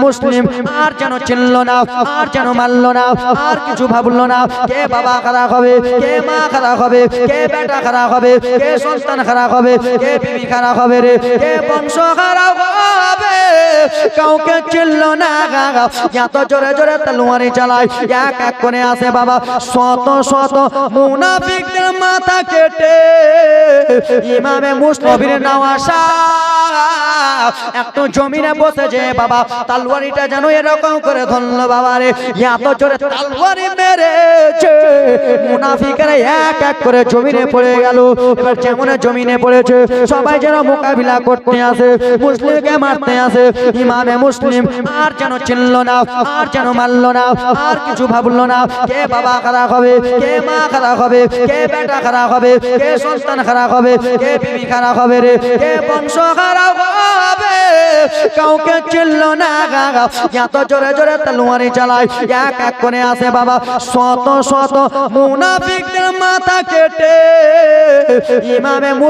মুসলিম আর যেন চিনল না, আর যেন মানল না, আর কিছু ভাবলো না। কে বাবা খারাপ হবে, কে মা খারাপ হবে, কে বেটা খারাপ হবে, কে সন্তান খারাপ হবে, কে বিবি খারাপ হবে রে, কে বংশ খারাপ হবে, কাউকে চিনল না। এত জোরে জোরে তলোয়ারি চালায়, এক এক করে আসে বাবা শত শত মুনাফিকদের মাথা কেটে ইমামে মুসলিমের নওয়াসা একটু জমিনে বসে যে বাবা তলোয়ারিটা যেন এরকম করে ধরল বাবা রে, এত জোরে তলোয়ারি মেরেছে মুনাফিকরা এক এক করে জমিনে পড়ে গেল। এবার যেমন জমিনে পড়েছে সবাই যেন মোকাবিলা করতে আসে, মুসলিমকে মারতে আসে। ইমামে মুসলিম আর যেন চিনল না, আর যেন মানল না, আর কিছু ভাবলো না। কে বাবা খারাপ হবে, কে মা খারাপ হবে, কে বেটা খারাপ হবে, কে সন্তান খারাপ হবে, কে বিবি খারাপ হবে রে, কে বংশ খারাপ হবে, কাউকে চিনল না। এত জোরে জোরে তলোয়ারি চালায়, এক এক করে আসে বাবা শত শত মুনাফিকদের মাথা কেটে ইমামে